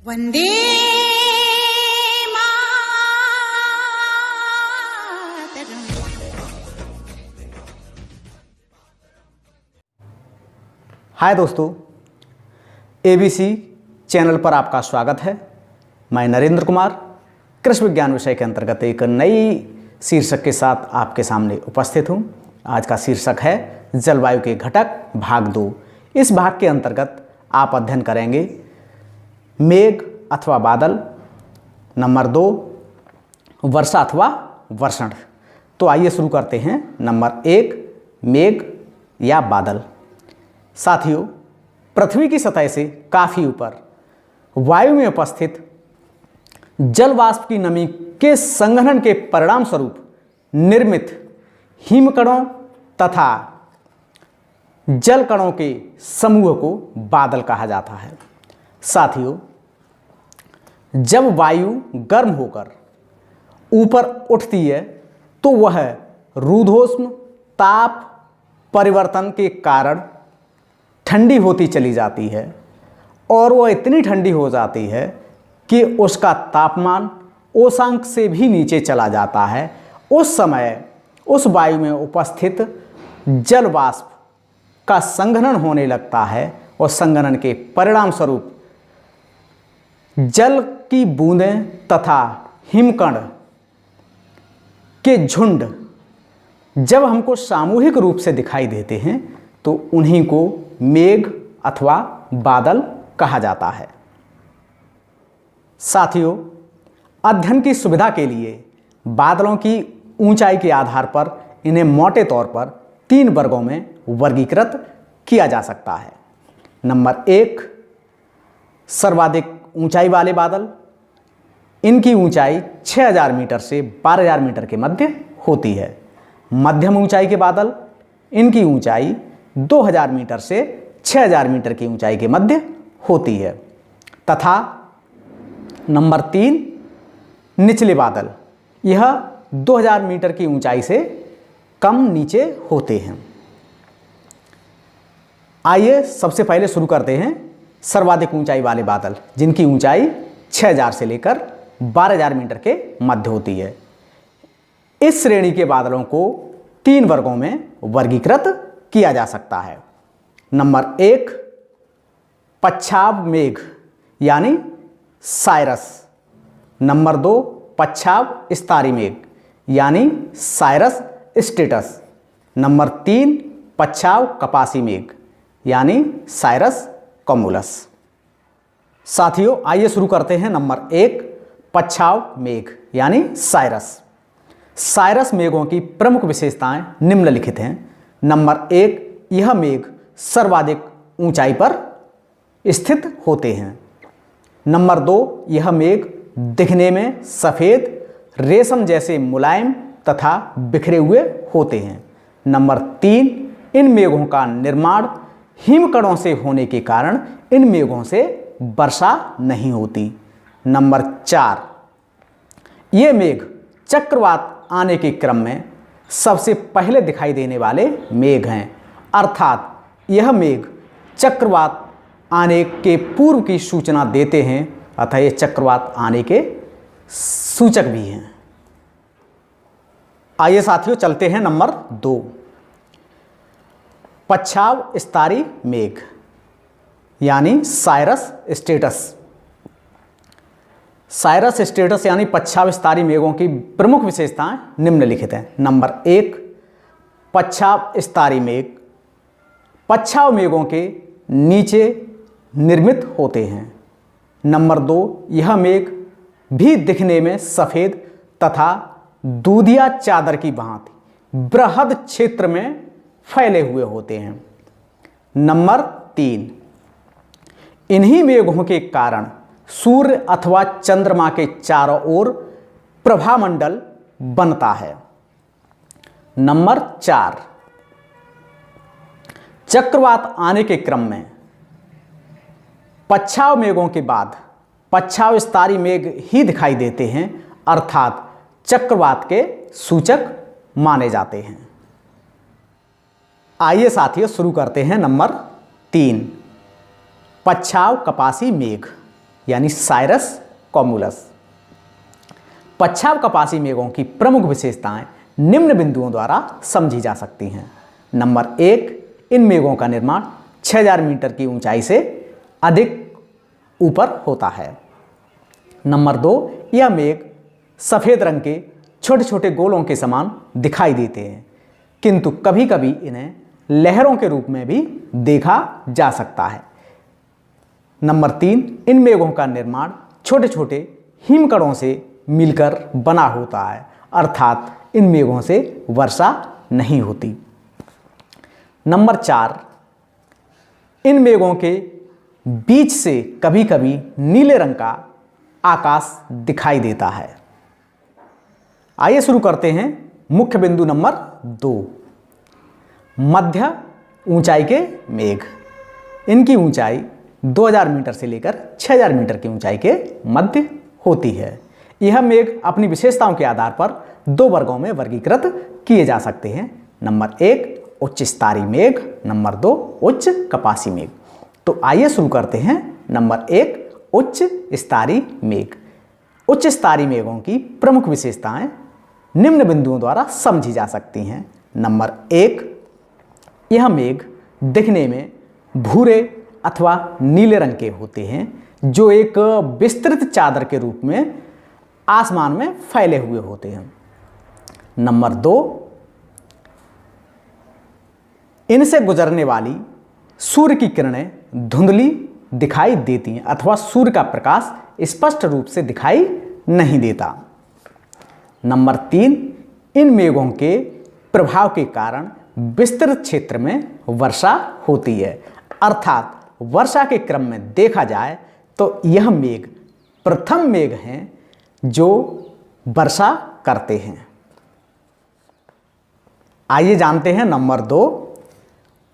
वंदे मातरम। हाय दोस्तों, ABC channel पर आपका स्वागत है। मैं नरेंद्र कुमार कृषि विज्ञान विषय के अंतर्गत एक नई शीर्षक के साथ आपके सामने उपस्थित हूँ। आज का शीर्षक है जलवायु के घटक भाग 2। इस भाग के अंतर्गत आप अध्ययन करेंगे मेघ अथवा बादल, नंबर 2 वर्षा अथवा वर्षण। तो आइए शुरू करते हैं। नंबर 1 मेघ या बादल। साथियों, पृथ्वी की सतह से काफ़ी ऊपर वायु में उपस्थित जल वाष्प की नमी के संघनन के परिणाम स्वरूप निर्मित हिमकणों तथा जल कणों के समूह को बादल कहा जाता है। साथियों, जब वायु गर्म होकर ऊपर उठती है तो वह रुद्धोष्म ताप परिवर्तन के कारण ठंडी होती चली जाती है और वह इतनी ठंडी हो जाती है कि उसका तापमान उष्मांक से भी नीचे चला जाता है। उस समय उस वायु में उपस्थित जल वाष्प का संघनन होने लगता है और संघनन के परिणाम स्वरूप जल की बूंदें तथा हिमकण के झुंड जब हमको सामूहिक रूप से दिखाई देते हैं तो उन्हीं को मेघ अथवा बादल कहा जाता है। साथियों, अध्ययन की सुविधा के लिए बादलों की ऊंचाई के आधार पर इन्हें मोटे तौर पर 3 वर्गों में वर्गीकृत किया जा सकता है। नंबर 1 सर्वाधिक ऊंचाई वाले बादल। इनकी ऊंचाई 6000 मीटर से 12000 मीटर के मध्य होती है। मध्यम ऊंचाई के बादल, इनकी ऊंचाई 2000 मीटर से 6000 मीटर की ऊंचाई के मध्य होती है। तथा नंबर 3 निचले बादल, यह 2000 मीटर की ऊंचाई से कम नीचे होते हैं। आइए सबसे पहले शुरू करते हैं सर्वाधिक ऊंचाई वाले बादल, जिनकी ऊंचाई 6000 से लेकर 12000 मीटर के मध्य होती है। इस श्रेणी के बादलों को 3 वर्गों में वर्गीकृत किया जा सकता है। नंबर 1 पच्छाव मेघ यानी साइरस। नंबर 2 पच्छाव स्तरी मेघ यानी साइरस स्टेटस। नंबर 3 पच्छाव कपासी मेघ यानी साइरस कमुलस। साथियों, आइए शुरू करते हैं। नंबर 1 पच्छाव मेघ यानी साइरस। साइरस मेघों की प्रमुख विशेषताएं निम्नलिखित हैं। नंबर 1 यह मेघ सर्वाधिक ऊंचाई पर स्थित होते हैं। नंबर 2 यह मेघ दिखने में सफ़ेद रेशम जैसे मुलायम तथा बिखरे हुए होते हैं। नंबर 3 इन मेघों का निर्माण हिमकणों से होने के कारण इन मेघों से वर्षा नहीं होती। नंबर 4 ये मेघ चक्रवात आने के क्रम में सबसे पहले दिखाई देने वाले मेघ हैं, अर्थात यह मेघ चक्रवात आने के पूर्व की सूचना देते हैं, अतः ये चक्रवात आने के सूचक भी हैं। आइए साथियों चलते हैं नंबर 2 पच्छाव स्तरी मेघ यानी साइरस स्टेटस। साइरस स्टेटस यानी पच्छाव स्तरी मेघों की प्रमुख विशेषताएं निम्नलिखित हैं। नंबर 1 पच्छाव स्तरी मेघ पच्छाव मेघों के नीचे निर्मित होते हैं। नंबर 2 यह मेघ भी दिखने में सफ़ेद तथा दूधिया चादर की भांति बृहद क्षेत्र में फैले हुए होते हैं। नंबर 3 इन्हीं मेघों के कारण सूर्य अथवा चंद्रमा के चारों ओर प्रभामंडल बनता है। नंबर 4 चक्रवात आने के क्रम में पच्छाव मेघों के बाद पच्छाव स्तरी मेघ ही दिखाई देते हैं, अर्थात चक्रवात के सूचक माने जाते हैं। आइए साथियों शुरू करते हैं नंबर 3 पच्छाव कपासी मेघ यानी साइरस कॉमुलस। पच्छाव कपासी मेघों की प्रमुख विशेषताएं निम्न बिंदुओं द्वारा समझी जा सकती हैं। नंबर 1, इन मेघों का निर्माण 6000 मीटर की ऊंचाई से अधिक ऊपर होता है। नंबर 2, यह मेघ सफ़ेद रंग के छोटे छोटे गोलों के समान दिखाई देते हैं, किंतु कभी कभी इन्हें लहरों के रूप में भी देखा जा सकता है। नंबर 3, इन मेघों का निर्माण छोटे छोटे हिमकणों से मिलकर बना होता है, अर्थात इन मेघों से वर्षा नहीं होती। नंबर 4, इन मेघों के बीच से कभी कभी नीले रंग का आकाश दिखाई देता है। आइए शुरू करते हैं मुख्य बिंदु नंबर 2, मध्य ऊंचाई के मेघ। इनकी ऊंचाई 2000 मीटर से लेकर 6000 मीटर की ऊंचाई के मध्य होती है। यह मेघ अपनी विशेषताओं के आधार पर 2 वर्गों में वर्गीकृत किए जा सकते हैं। नंबर 1, उच्च स्तरीय मेघ। नंबर 2, उच्च कपासी मेघ। तो आइए शुरू करते हैं। नंबर 1, उच्च स्तरीय मेघ। उच्च स्तरीय मेघों की प्रमुख विशेषताएं निम्न बिंदुओं द्वारा समझी जा सकती हैं। नंबर 1, यह मेघ दिखने में भूरे अथवा नीले रंग के होते हैं, जो एक विस्तृत चादर के रूप में आसमान में फैले हुए होते हैं। नंबर 2, इनसे गुजरने वाली सूर्य की किरणें धुंधली दिखाई देती हैं अथवा सूर्य का प्रकाश स्पष्ट रूप से दिखाई नहीं देता। नंबर 3, इन मेघों के प्रभाव के कारण विस्तृत क्षेत्र में वर्षा होती है, अर्थात वर्षा के क्रम में देखा जाए तो यह मेघ प्रथम मेघ हैं जो वर्षा करते हैं। आइए जानते हैं नंबर 2,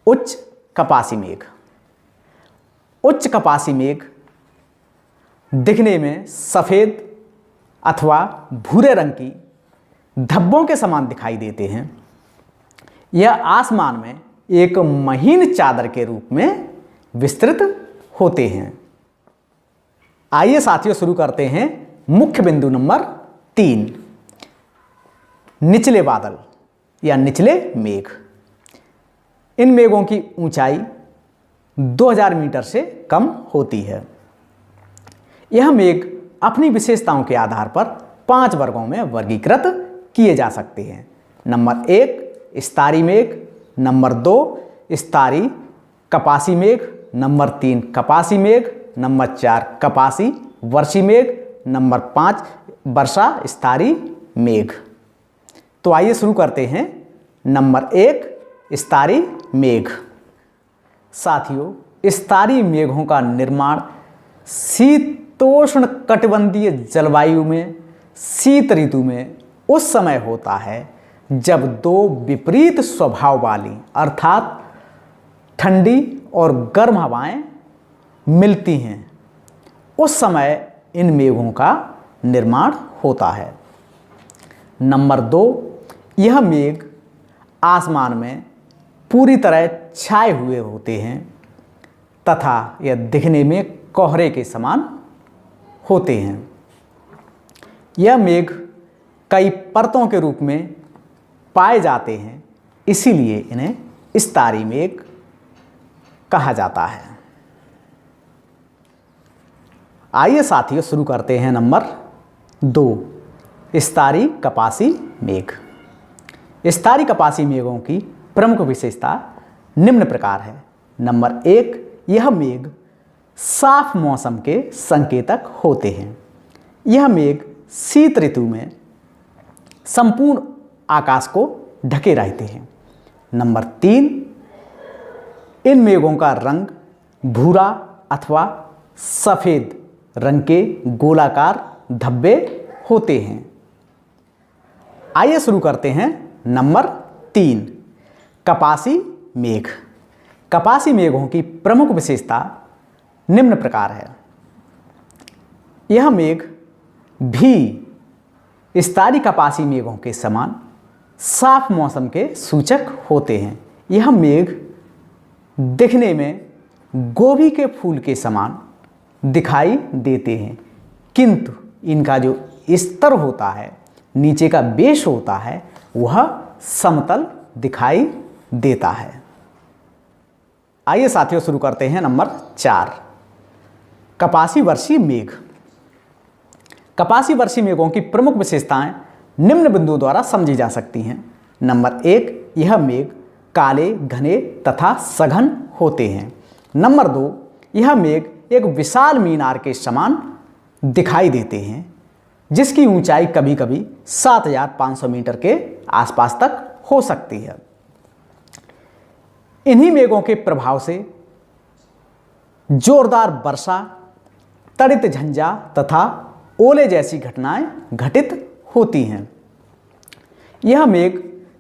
उच्च कपासी मेघ। उच्च कपासी मेघ दिखने में सफ़ेद अथवा भूरे रंग की धब्बों के समान दिखाई देते हैं। यह आसमान में एक महीन चादर के रूप में विस्तृत होते हैं। आइए साथियों शुरू करते हैं मुख्य बिंदु नंबर 3, निचले बादल या निचले मेघ। इन मेघों की ऊंचाई 2000 मीटर से कम होती है। यह मेघ अपनी विशेषताओं के आधार पर 5 वर्गों में वर्गीकृत किए जा सकते हैं। नंबर 1, स्तरीय मेघ। नंबर 2, स्तरीय कपासी मेघ। नंबर 3, कपासी मेघ। नंबर 4, कपासी वर्षी मेघ। नंबर 5, वर्षा स्तरीय मेघ। तो आइए शुरू करते हैं। नंबर 1, स्तरीय मेघ। साथियों, स्तरीय मेघों का निर्माण शीतोष्ण कटिबंधीय जलवायु में शीत ऋतु में उस समय होता है जब 2 विपरीत स्वभाव वाली अर्थात ठंडी और गर्म हवाएं मिलती हैं। उस समय इन मेघों का निर्माण होता है। नंबर 2, यह मेघ आसमान में पूरी तरह छाए हुए होते हैं तथा यह दिखने में कोहरे के समान होते हैं। यह मेघ कई परतों के रूप में पाए जाते हैं, इसीलिए इन्हें स्तरीय मेघ कहा जाता है। आइए साथियों शुरू करते हैं नंबर 2, स्तरीय कपासी मेघ। स्तरीय कपासी मेघों की प्रमुख विशेषता निम्न प्रकार है। नंबर 1, यह मेघ साफ मौसम के संकेतक होते हैं। यह मेघ शीत ऋतु में संपूर्ण आकाश को ढके रहते हैं। नंबर 3, इन मेघों का रंग भूरा अथवा सफ़ेद रंग के गोलाकार धब्बे होते हैं। आइए शुरू करते हैं नंबर 3, कपासी मेघ। कपासी मेघों की प्रमुख विशेषता निम्न प्रकार है। यह मेघ भी स्तरीय कपासी मेघों के समान साफ मौसम के सूचक होते हैं। यह मेघ दिखने में गोभी के फूल के समान दिखाई देते हैं, किंतु इनका जो स्तर होता है, नीचे का बेस होता है, वह समतल दिखाई देता है। आइए साथियों शुरू करते हैं नंबर 4, कपासी वर्षीय मेघ। कपासी वर्षीय मेघों की प्रमुख विशेषताएं निम्न बिंदुओं द्वारा समझी जा सकती हैं। नंबर 1, यह मेघ काले, घने तथा सघन होते हैं। नंबर 2, यह मेघ एक विशाल मीनार के समान दिखाई देते हैं, जिसकी ऊंचाई कभी कभी 7500 मीटर के आसपास तक हो सकती है। इन्हीं मेघों के प्रभाव से जोरदार वर्षा, तड़ित झंझा तथा ओले जैसी घटनाएं घटित होती हैं। यह मेघ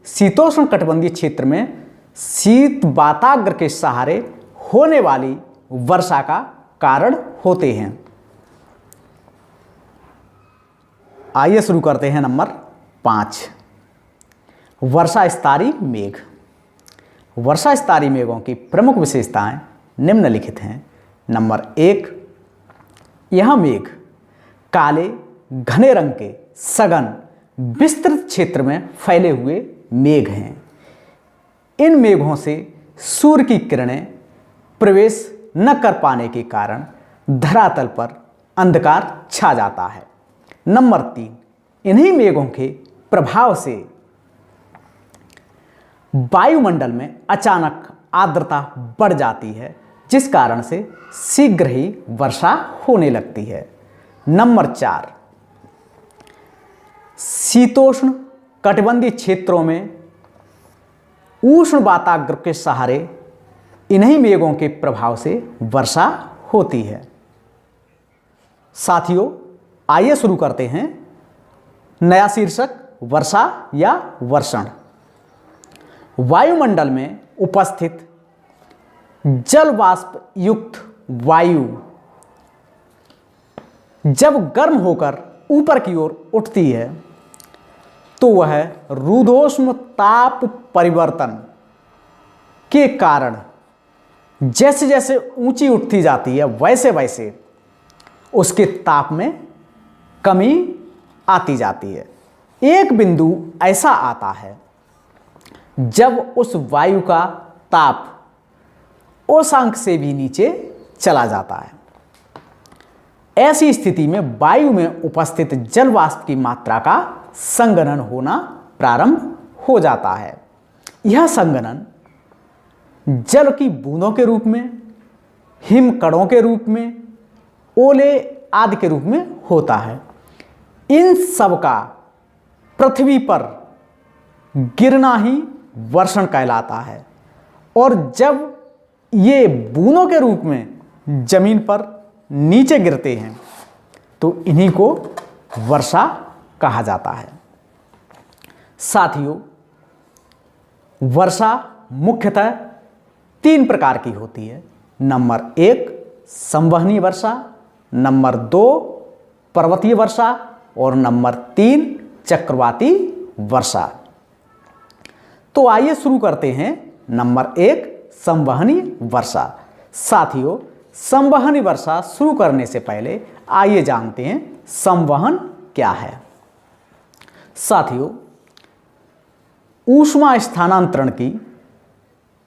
शीतोष्ण कटिबंधीय क्षेत्र में शीत वाताग्र के सहारे होने वाली वर्षा का कारण होते हैं। आइए शुरू करते हैं नंबर 5, वर्षा स्तरीय मेघ। वर्षा स्तरीय मेघों की प्रमुख विशेषताएं निम्नलिखित हैं। नंबर 1, यह मेघ काले, घने रंग के सघन विस्तृत क्षेत्र में फैले हुए मेघ हैं। इन मेघों से सूर्य की किरणें प्रवेश न कर पाने के कारण धरातल पर अंधकार छा जाता है। नंबर 3, इन्हीं मेघों के प्रभाव से वायुमंडल में अचानक आर्द्रता बढ़ जाती है, जिस कारण से शीघ्र ही वर्षा होने लगती है। नंबर 4, शीतोष्ण कटिबंधीय क्षेत्रों में उष्ण वाताग्र के सहारे इन्हीं मेघों के प्रभाव से वर्षा होती है। साथियों, आइए शुरू करते हैं नया शीर्षक, वर्षा या वर्षण। वायुमंडल में उपस्थित जल वाष्प युक्त वायु जब गर्म होकर ऊपर की ओर उठती है, तो वह रुद्धोष्म ताप परिवर्तन के कारण जैसे जैसे ऊंची उठती जाती है, वैसे वैसे उसके ताप में कमी आती जाती है। एक बिंदु ऐसा आता है जब उस वायु का ताप उस अंक से भी नीचे चला जाता है। ऐसी स्थिति में वायु में उपस्थित जल वाष्प की मात्रा का संघनन होना प्रारंभ हो जाता है। यह संघनन जल की बूंदों के रूप में, हिमकणों के रूप में, ओले आदि के रूप में होता है। इन सब का पृथ्वी पर गिरना ही वर्षण कहलाता है, और जब ये बूंदों के रूप में जमीन पर नीचे गिरते हैं तो इन्हीं को वर्षा कहा जाता है। साथियों, वर्षा मुख्यतः 3 प्रकार की होती है। नंबर 1, संवहनीय वर्षा, नंबर 2, पर्वतीय वर्षा, और नंबर 3, चक्रवाती वर्षा। तो आइए शुरू करते हैं नंबर 1, संवहनीय वर्षा। साथियों, संवहनीय वर्षा शुरू करने से पहले आइए जानते हैं संवहन क्या है। साथियों, ऊष्मा स्थानांतरण की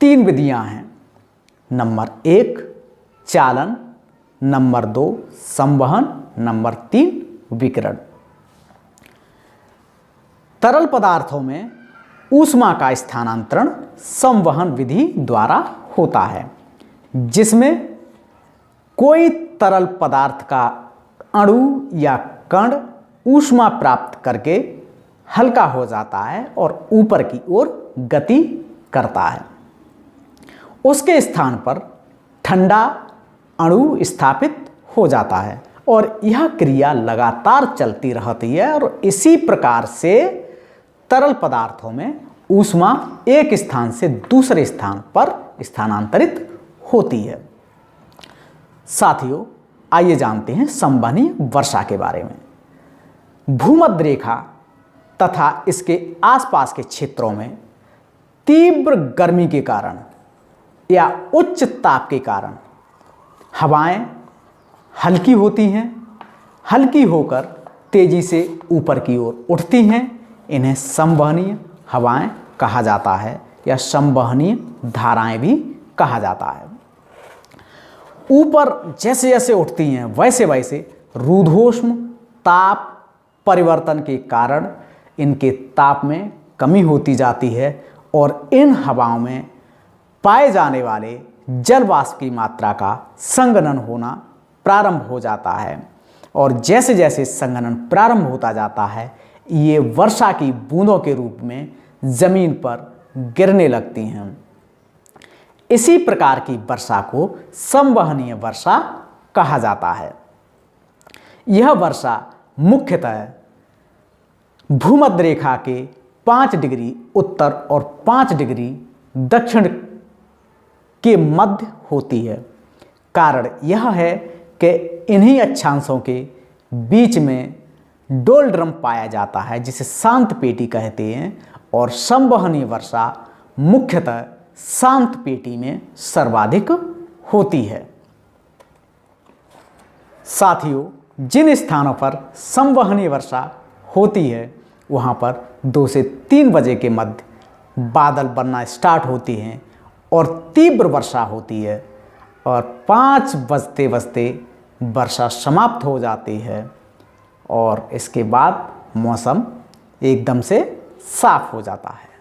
3 विधियां हैं। नंबर 1, चालन, नंबर 2, संवहन, नंबर 3, विकिरण। तरल पदार्थों में ऊष्मा का स्थानांतरण संवहन विधि द्वारा होता है, जिसमें कोई तरल पदार्थ का अणु या कण ऊष्मा प्राप्त करके हल्का हो जाता है और ऊपर की ओर गति करता है। उसके स्थान पर ठंडा अणु स्थापित हो जाता है और यह क्रिया लगातार चलती रहती है, और इसी प्रकार से तरल पदार्थों में ऊष्मा एक स्थान से दूसरे स्थान पर स्थानांतरित होती है। साथियों, आइए जानते हैं संवहनीय वर्षा के बारे में। भूमध्य रेखा तथा इसके आसपास के क्षेत्रों में तीव्र गर्मी के कारण या उच्च ताप के कारण हवाएं हल्की होती हैं, हल्की होकर तेजी से ऊपर की ओर उठती हैं। इन्हें संवहनीय हवाएं कहा जाता है या संवहनीय धाराएं भी कहा जाता है। ऊपर जैसे जैसे उठती हैं वैसे वैसे रुद्धोष्म ताप परिवर्तन के कारण इनके ताप में कमी होती जाती है और इन हवाओं में पाए जाने वाले जल वाष्प की मात्रा का संघनन होना प्रारंभ हो जाता है। और जैसे जैसे संघनन प्रारंभ होता जाता है ये वर्षा की बूंदों के रूप में जमीन पर गिरने लगती हैं। इसी प्रकार की वर्षा को संवहनीय वर्षा कहा जाता है। यह वर्षा मुख्यतः भूमध्य रेखा के 5 डिग्री उत्तर और 5 डिग्री दक्षिण के मध्य होती है। कारण यह है कि इन्हीं अक्षांशों के बीच में डोलड्रम पाया जाता है जिसे शांत पेटी कहते हैं और संवहनीय वर्षा मुख्यतः शांत पेटी में सर्वाधिक होती है। साथियों, जिन स्थानों पर संवहनीय वर्षा होती है वहाँ पर 2 से 3 बजे के मध्य बादल बनना स्टार्ट होती हैं और तीव्र वर्षा होती है और 5 बजते बजते वर्षा समाप्त हो जाती है और इसके बाद मौसम एकदम से साफ हो जाता है।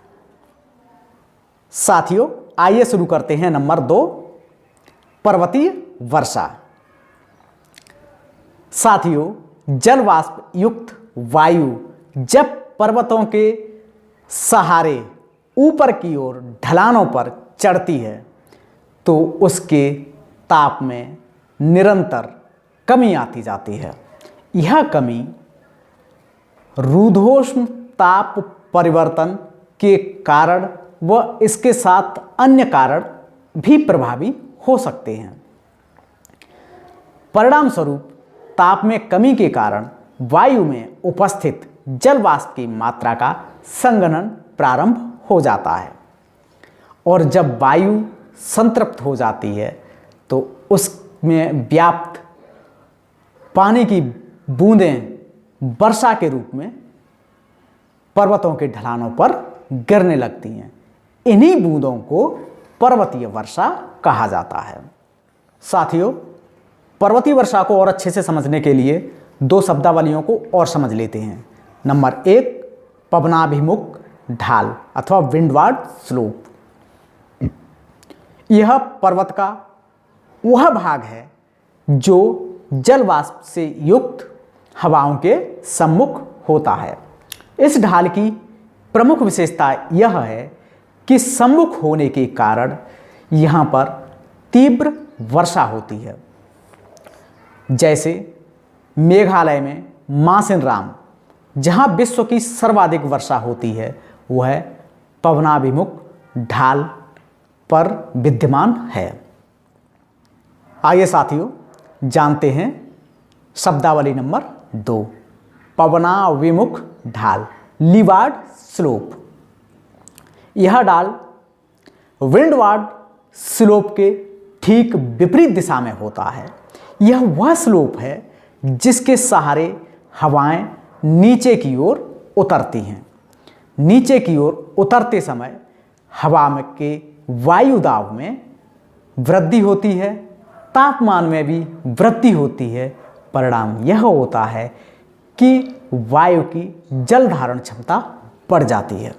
साथियों, आइए शुरू करते हैं नंबर 2, पर्वतीय वर्षा। साथियों, जल वाष्प युक्त वायु जब पर्वतों के सहारे ऊपर की ओर ढलानों पर चढ़ती है तो उसके ताप में निरंतर कमी आती जाती है। यह कमी रुद्धोष्म ताप परिवर्तन के कारण व इसके साथ अन्य कारण भी प्रभावी हो सकते हैं। परिणाम स्वरूप ताप में कमी के कारण वायु में उपस्थित जल वाष्प की मात्रा का संघनन प्रारंभ हो जाता है और जब वायु संतृप्त हो जाती है तो उसमें व्याप्त पानी की बूंदें वर्षा के रूप में पर्वतों के ढलानों पर गिरने लगती हैं। इन्हीं बूंदों को पर्वतीय वर्षा कहा जाता है। साथियों, पर्वतीय वर्षा को और अच्छे से समझने के लिए 2 शब्दावलियों को और समझ लेते हैं। नंबर 1, पवनाभिमुख ढाल अथवा विंडवार्ड स्लोप। यह पर्वत का वह भाग है जो जल वाष्प से युक्त हवाओं के सम्मुख होता है। इस ढाल की प्रमुख विशेषता यह है कि सम्मुख होने के कारण यहाँ पर तीव्र वर्षा होती है। जैसे मेघालय में मासिनराम जहाँ विश्व की सर्वाधिक वर्षा होती है वह पवनाभिमुख ढाल पर विद्यमान है। आइए साथियों, जानते हैं शब्दावली नंबर 2, पवनाभिमुख ढाल लीवार्ड स्लोप। यह ढाल विंडवार्ड स्लोप के ठीक विपरीत दिशा में होता है। यह वह स्लोप है जिसके सहारे हवाएं नीचे की ओर उतरती हैं। नीचे की ओर उतरते समय हवा में के वायु दाब में वृद्धि होती है, तापमान में भी वृद्धि होती है। परिणाम यह होता है कि वायु की जल धारण क्षमता बढ़ जाती है।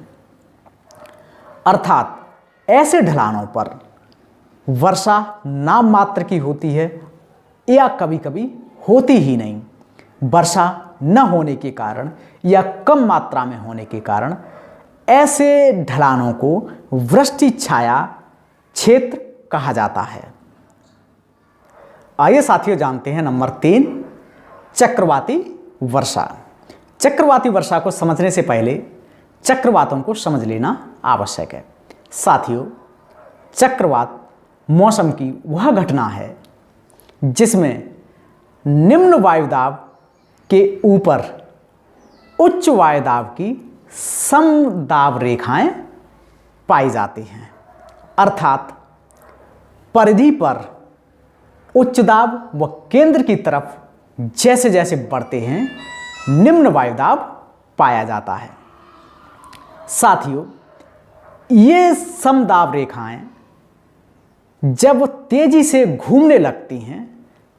अर्थात ऐसे ढलानों पर वर्षा नाम मात्र की होती है या कभी कभी होती ही नहीं। वर्षा न होने के कारण या कम मात्रा में होने के कारण ऐसे ढलानों को वृष्टि छाया क्षेत्र कहा जाता है। आइए साथियों, जानते हैं नंबर 3, चक्रवाती वर्षा। चक्रवाती वर्षा को समझने से पहले चक्रवातों को समझ लेना आवश्यक है। साथियों, चक्रवात मौसम की वह घटना है जिसमें निम्न वायुदाब के ऊपर उच्च वायुदाब की समदाब रेखाएं पाई जाती हैं। अर्थात परिधि पर उच्च दाब व केंद्र की तरफ जैसे जैसे बढ़ते हैं निम्न वायुदाब पाया जाता है। साथियों, ये समदाब रेखाएं जब तेजी से घूमने लगती हैं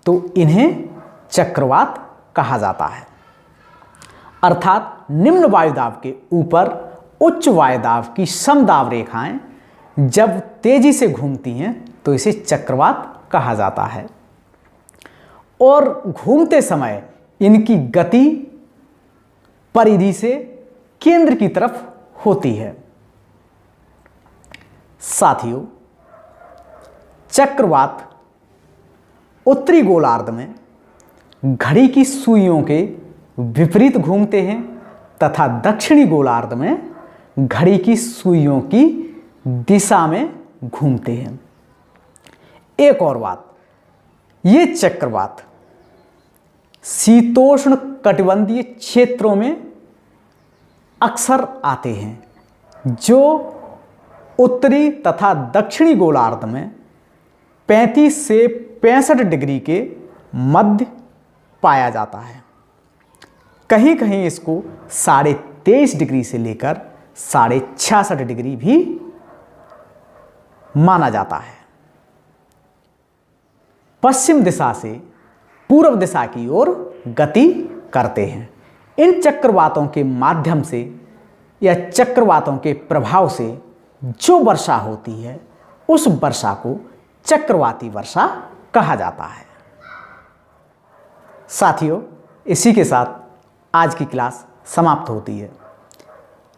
तो इन्हें चक्रवात कहा जाता है। अर्थात निम्न वायुदाब के ऊपर उच्च वायुदाब की समदाब रेखाएं जब तेजी से घूमती हैं तो इसे चक्रवात कहा जाता है और घूमते समय इनकी गति परिधि से केंद्र की तरफ होती है। साथियों, चक्रवात उत्तरी गोलार्ध में घड़ी की सुइयों के विपरीत घूमते हैं तथा दक्षिणी गोलार्ध में घड़ी की सुइयों की दिशा में घूमते हैं। एक और बात, ये चक्रवात शीतोष्ण कटिबंधीय क्षेत्रों में अक्सर आते हैं जो उत्तरी तथा दक्षिणी गोलार्ध में 35 से 65 डिग्री के मध्य पाया जाता है। कहीं कहीं इसको 23.5 डिग्री से लेकर 66.5 डिग्री भी माना जाता है। पश्चिम दिशा से पूर्व दिशा की ओर गति करते हैं। इन चक्रवातों के माध्यम से या चक्रवातों के प्रभाव से जो वर्षा होती है उस वर्षा को चक्रवाती वर्षा कहा जाता है। साथियों, इसी के साथ आज की क्लास समाप्त होती है।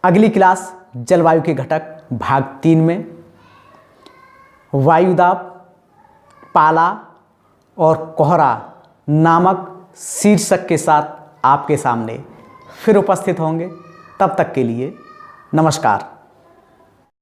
अगली क्लास जलवायु के घटक भाग 3 में वायुदाब, पाला और कोहरा नामक शीर्षक के साथ आपके सामने फिर उपस्थित होंगे। तब तक के लिए नमस्कार।